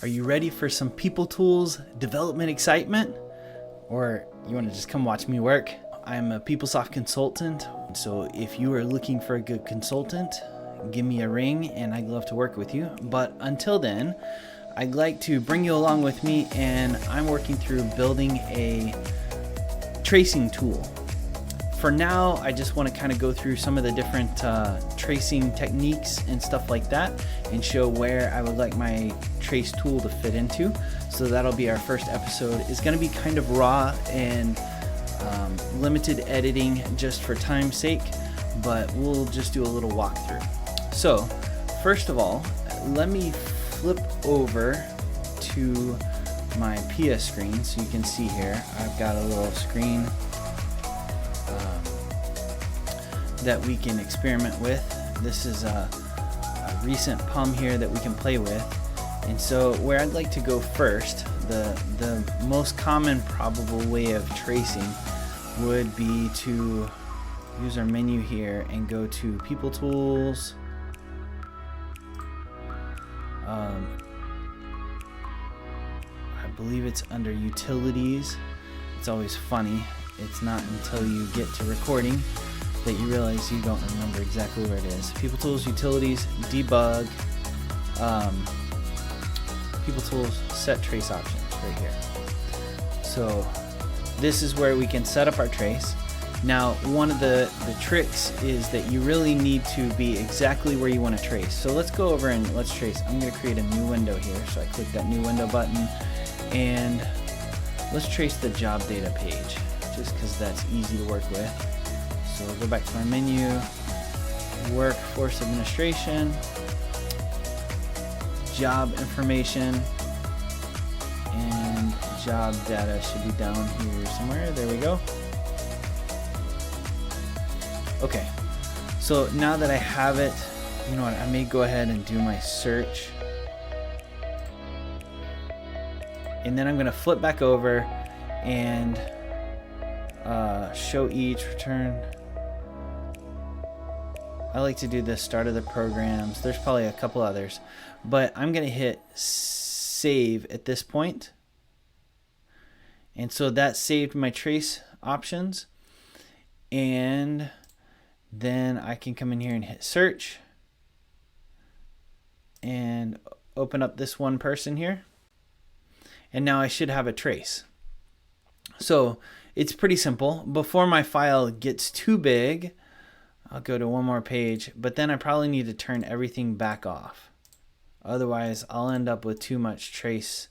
Are you ready for some People Tools development excitement? Or you want to just come watch me work? I'm a PeopleSoft consultant, so if you are looking for a good consultant, give me a ring and I'd love to work with you. But until then, I'd like to bring you along with me, and I'm working through building a tracing tool. For now, I just want to kind of go through some of the different tracing techniques and stuff like that and show where I would like my trace tool to fit into. So that'll be our first episode. It's going to be kind of raw and limited editing just for time's sake, but we'll just do a little walkthrough. So first of all, let me flip over to my PS screen so you can see here. I've got a little screen that we can experiment with. This is a recent PUM here that we can play with. And so where I'd like to go first, the most common probable way of tracing would be to use our menu here and go to People Tools. I believe it's under Utilities. It's always funny. It's not until you get to recording that you realize you don't remember exactly where it is. People Tools, Utilities, Debug, People Tools, Set Trace Options right here. So this is where we can set up our trace. Now, one of the tricks is that you really need to be exactly where you want to trace. So let's go over and let's trace. I'm going to create a new window here. So I click that new window button and let's trace the job data page just because that's easy to work with. So we'll go back to my menu, Workforce Administration, Job Information, and Job Data should be down here somewhere. There we go. Okay, so now that I have it, you know what, I may go ahead and do my search. And then I'm going to flip back over and show each, return. I like to do the start of the programs. There's probably a couple others, but I'm going to hit save at this point. And so that saved my trace options. And then I can come in here and hit search and open up this one person here. And now I should have a trace. So it's pretty simple. Before my file gets too big, I'll go to one more page, but then I probably need to turn everything back off. Otherwise, I'll end up with too much trace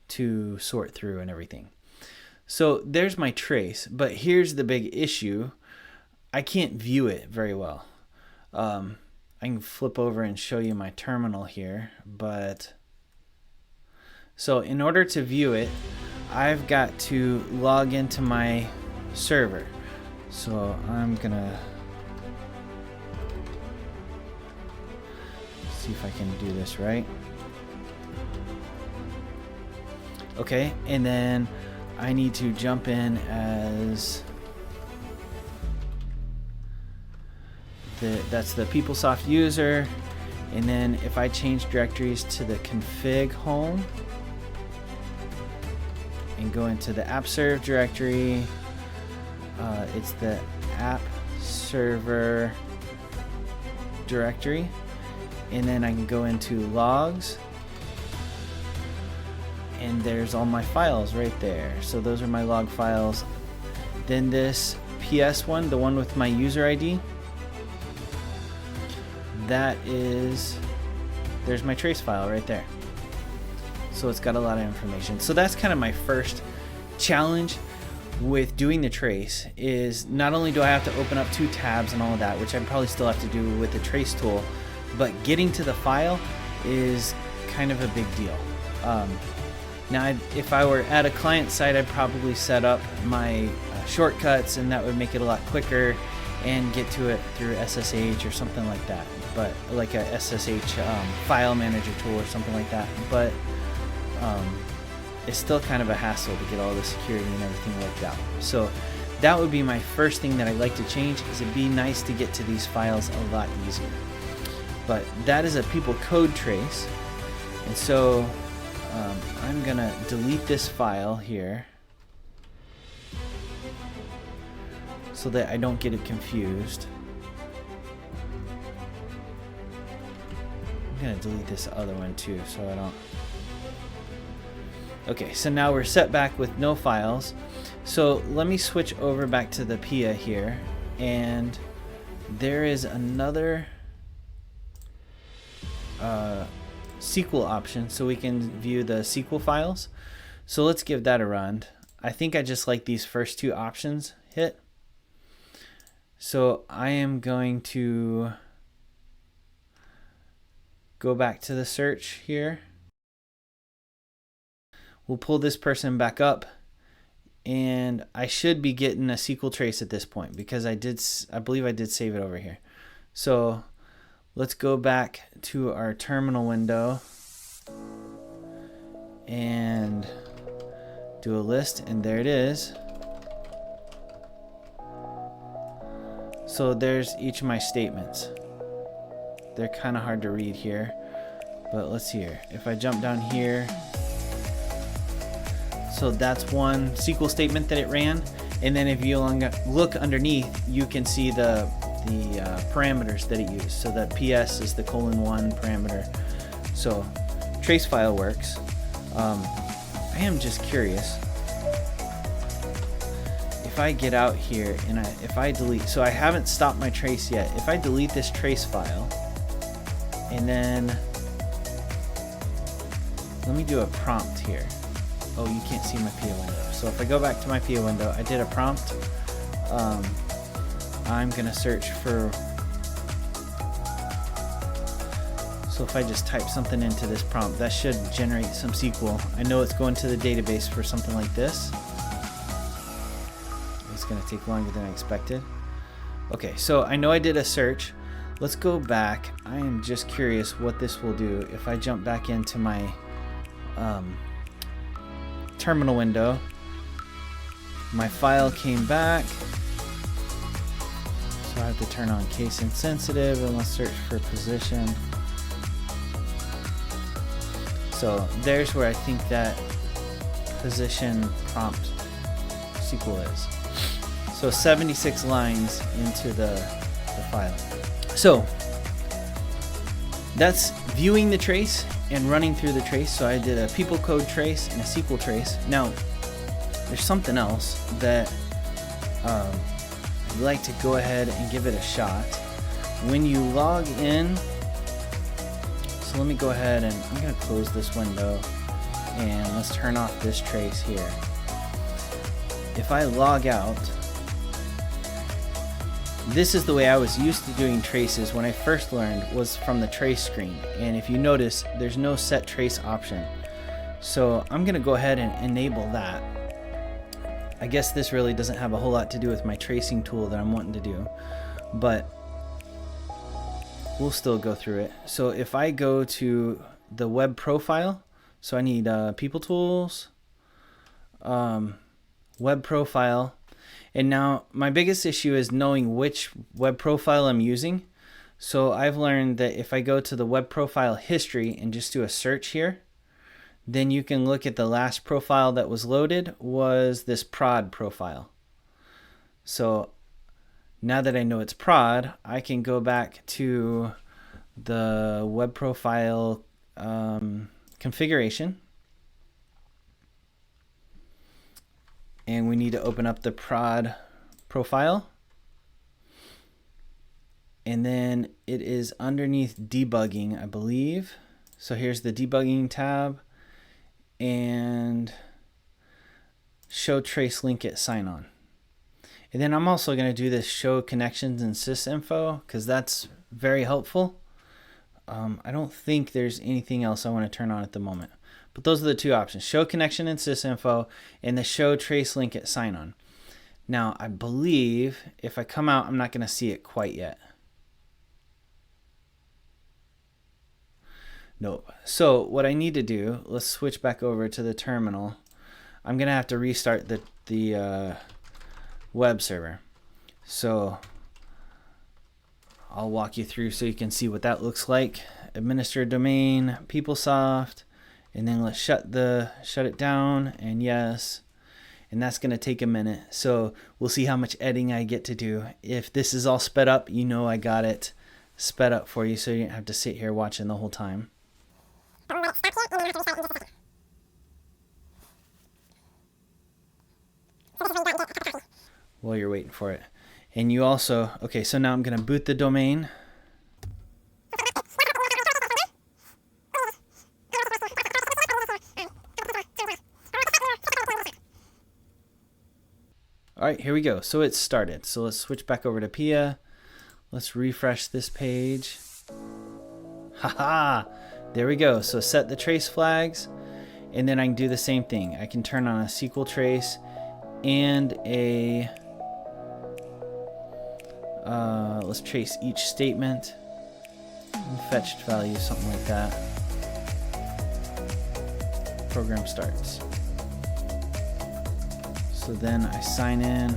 to sort through and everything. So there's my trace, but here's the big issue. I can't view it very well. I can flip over and show you my terminal here, but so in order to view it, I've got to log into my server. So I'm gonna see if I can do this right. Okay, and then I need to jump in as that's the PeopleSoft user, and then if I change directories to the config home and go into the app serve directory, it's the app server directory, and then I can go into logs, and there's all my files right there. So those are my log files. Then this PS one, the one with my user ID, there's my trace file right there. So it's got a lot of information. So that's kind of my first challenge with doing the trace, is not only do I have to open up 2 tabs and all of that, which I probably still have to do with the trace tool, but getting to the file is kind of a big deal. Now, if I were at a client site, I'd probably set up my shortcuts, and that would make it a lot quicker and get to it through SSH or something like that. But like a SSH file manager tool or something like that. But it's still kind of a hassle to get all the security and everything worked out. So that would be my first thing that I'd like to change, is it'd be nice to get to these files a lot easier. But that is a PeopleCode trace. And so I'm gonna delete this file here so that I don't get it confused. I'm gonna delete this other one too so I don't. Okay, so now we're set back with no files. So let me switch over back to the PIA here, and there is another SQL option, so we can view the SQL files. So let's give that a run. I think I just like these first two options hit. So I am going to go back to the search here. We'll pull this person back up, and I should be getting a SQL trace at this point because I believe I did save it over here. So let's go back to our terminal window and do a list, and there it is. So there's each of my statements. They're kind of hard to read here, but let's see here. If I jump down here, so that's one SQL statement that it ran, and then if you look underneath, you can see the parameters that it used. So that PS is the :1 parameter. So trace file works. I am just curious. If I get out here and if I delete, so I haven't stopped my trace yet. If I delete this trace file, and then let me do a prompt here. Oh, you can't see my PIA window. So if I go back to my PIA window, I did a prompt. I'm gonna search for, so if I just type something into this prompt, that should generate some SQL. I know it's going to the database for something like this. It's gonna take longer than I expected. Okay, so I know I did a search. Let's go back. I am just curious what this will do. If I jump back into my terminal window, my file came back. So I have to turn on case insensitive, and let's search for position. So there's where I think that position prompt SQL is. So 76 lines into the file. So that's viewing the trace and running through the trace. So I did a PeopleCode trace and a SQL trace. Now there's something else that I'd like to go ahead and give it a shot. When you log in, so let me go ahead and I'm going to close this window, and let's turn off this trace here. If I log out, this is the way I was used to doing traces when I first learned, was from the trace screen. And if you notice, there's no set trace option. So I'm going to go ahead and enable that. I guess this really doesn't have a whole lot to do with my tracing tool that I'm wanting to do, but we'll still go through it. So if I go to the web profile, so I need people tools, web profile. And now my biggest issue is knowing which web profile I'm using. So I've learned that if I go to the web profile history and just do a search here, then you can look at the last profile that was loaded was this prod profile. So now that I know it's prod, I can go back to the web profile configuration. And we need to open up the prod profile. And then it is underneath debugging, I believe. So here's the debugging tab and show trace link at sign on. And then I'm also going to do this show connections and sysinfo because that's very helpful. I don't think there's anything else I want to turn on at the moment. But those are the two options, show connection and sysinfo, and the show trace link at sign on. Now, I believe if I come out, I'm not going to see it quite yet. Nope. So what I need to do, let's switch back over to the terminal. I'm going to have to restart the web server. So I'll walk you through so you can see what that looks like. Administer domain, PeopleSoft, And then let's shut it down, and yes. And that's going to take a minute. So we'll see how much editing I get to do. If this is all sped up, you know I got it sped up for you, so you don't have to sit here watching the whole time. While you're waiting for it. And you also, okay, so now I'm going to boot the domain. All right, here we go. So it's started. So let's switch back over to Pia. Let's refresh this page. Haha, there we go. So set the trace flags, and then I can do the same thing. I can turn on a SQL trace and a, let's trace each statement and fetched value, something like that. Program starts. So then I sign in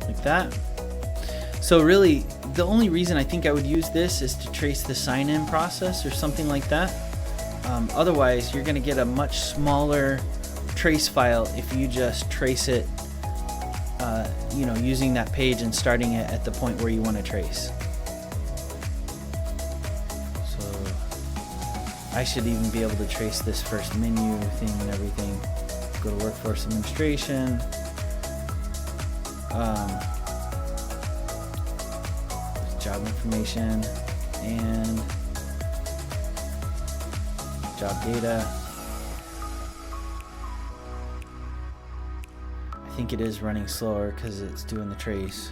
like that. So really, the only reason I think I would use this is to trace the sign-in process or something like that. Otherwise, you're going to get a much smaller trace file if you just trace it, using that page and starting it at the point where you want to trace. So I should even be able to trace this first menu thing and everything. Go to Workforce Administration. Job information and job data. I think it is running slower because it's doing the trace.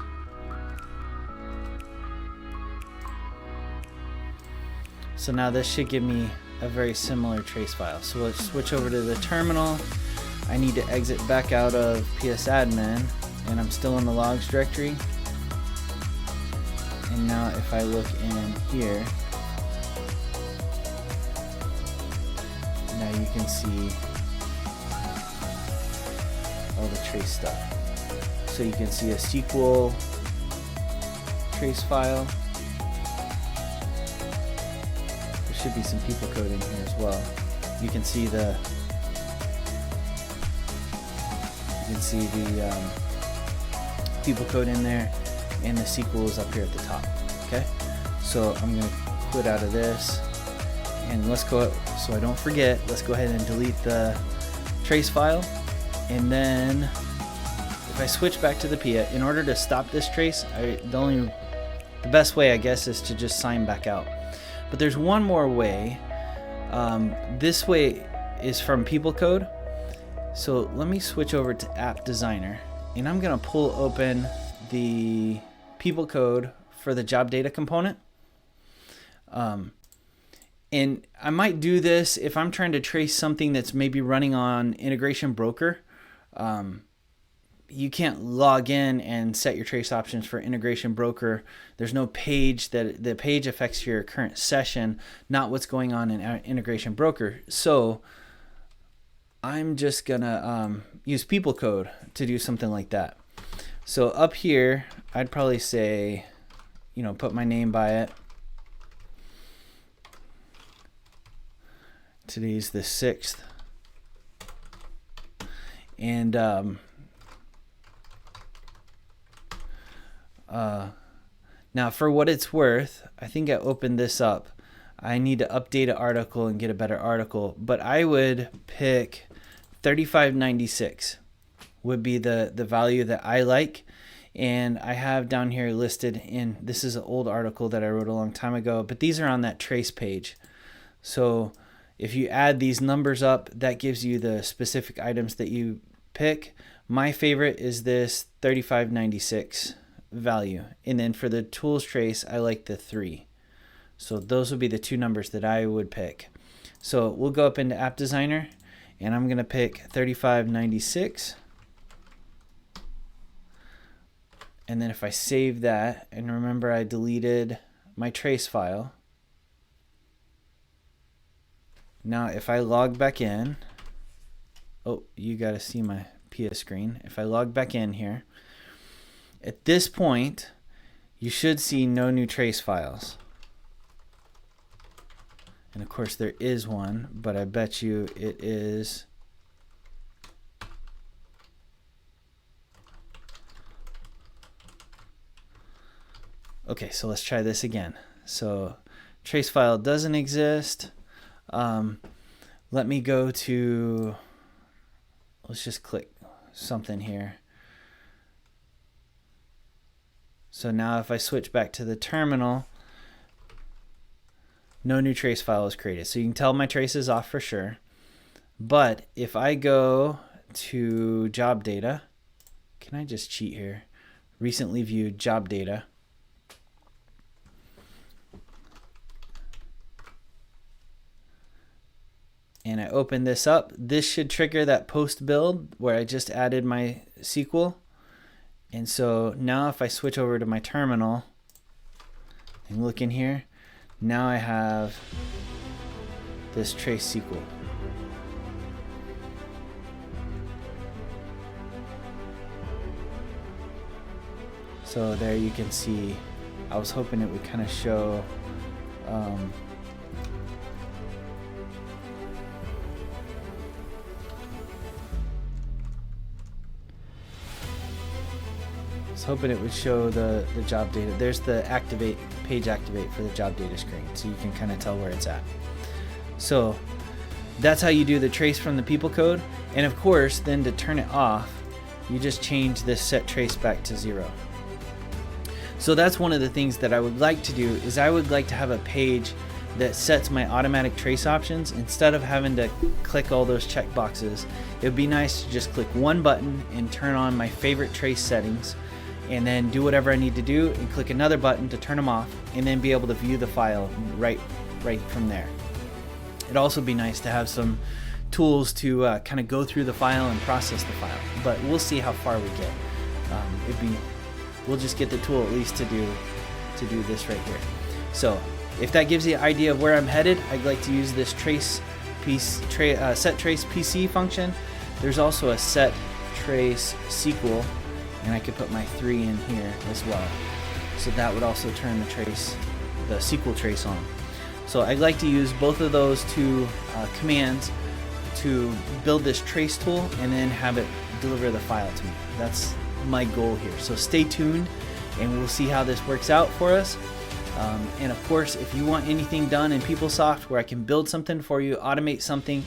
So now this should give me a very similar trace file. So let's switch over to the terminal. I need to exit back out of PS admin, and I'm still in the logs directory. And now if I look in here, now you can see all the trace stuff. So you can see a SQL trace file. There should be some PeopleCode in here as well. You can see the PeopleCode in there, and the SQL is up here at the top. Okay, so I'm going to quit out of this, and let's go, so I don't forget, let's go ahead and delete the trace file. And then if I switch back to the PIA, in order to stop this trace, the best way I guess is to just sign back out. But there's one more way. This way is from PeopleCode. So let me switch over to App Designer, and I'm going to pull open the PeopleCode for the job data component. And I might do this if I'm trying to trace something that's maybe running on Integration Broker. You can't log in and set your trace options for Integration Broker. There's no page. That the page affects your current session, not what's going on in Integration Broker. So I'm just gonna use PeopleCode to do something like that. So up here, I'd probably say, put my name by it. Today's the 6th. And now for what it's worth, I think I opened this up. I need to update an article and get a better article, but I would pick 3596 would be the value that I like. And I have down here listed in, this is an old article that I wrote a long time ago, but these are on that trace page. So if you add these numbers up, that gives you the specific items that you pick. My favorite is this 3596 value. And then for the tools trace, I like the 3. So those would be the two numbers that I would pick. So we'll go up into App Designer, and I'm going to pick 3596. And then if I save that, and remember I deleted my trace file. Now if I log back in, oh, you got to see my PIA screen. If I log back in here, at this point, you should see no new trace files. And of course there is one, but I bet you it is okay. So let's try this again. So trace file doesn't exist. Let me go to, let's just click something here. So now if I switch back to the terminal, no new trace file is created. So you can tell my trace is off for sure. But if I go to job data, can I just cheat here? Recently viewed job data. And I open this up. This should trigger that post build where I just added my SQL. And so now if I switch over to my terminal and look in here, now I have this trace SQL. So there you can see, I was hoping it would kind of show hoping it would show the job data. There's the activate, page activate for the job data screen, so you can kind of tell where it's at. So that's how you do the trace from the PeopleCode. And of course, then to turn it off, you just change this set trace back to 0. So that's one of the things that I would like to do, is I would like to have a page that sets my automatic trace options instead of having to click all those check boxes. It would be nice to just click one button and turn on my favorite trace settings, and then do whatever I need to do and click another button to turn them off, and then be able to view the file right from there. It'd also be nice to have some tools to kind of go through the file and process the file, but we'll see how far we get. We'll just get the tool at least to do this right here. So if that gives you an idea of where I'm headed, I'd like to use this set trace PC function. There's also a set trace SQL, and I could put my 3 in here as well. So that would also turn the SQL trace on. So I'd like to use both of those two commands to build this trace tool and then have it deliver the file to me. That's my goal here. So stay tuned and we'll see how this works out for us. And of course, if you want anything done in PeopleSoft where I can build something for you, automate something,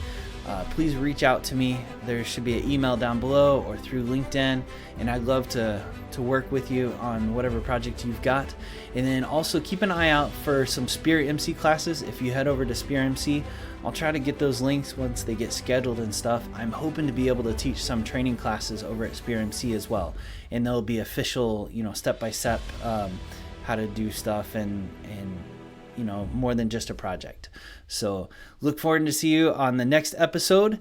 please reach out to me. There should be an email down below or through LinkedIn, and I'd love to work with you on whatever project you've got. And then also keep an eye out for some Spirit MC classes. If you head over to Spirit MC, I'll try to get those links once they get scheduled and stuff. I'm hoping to be able to teach some training classes over at Spirit MC as well, and they'll be official, step-by-step how to do stuff and more than just a project. So look forward to see you on the next episode.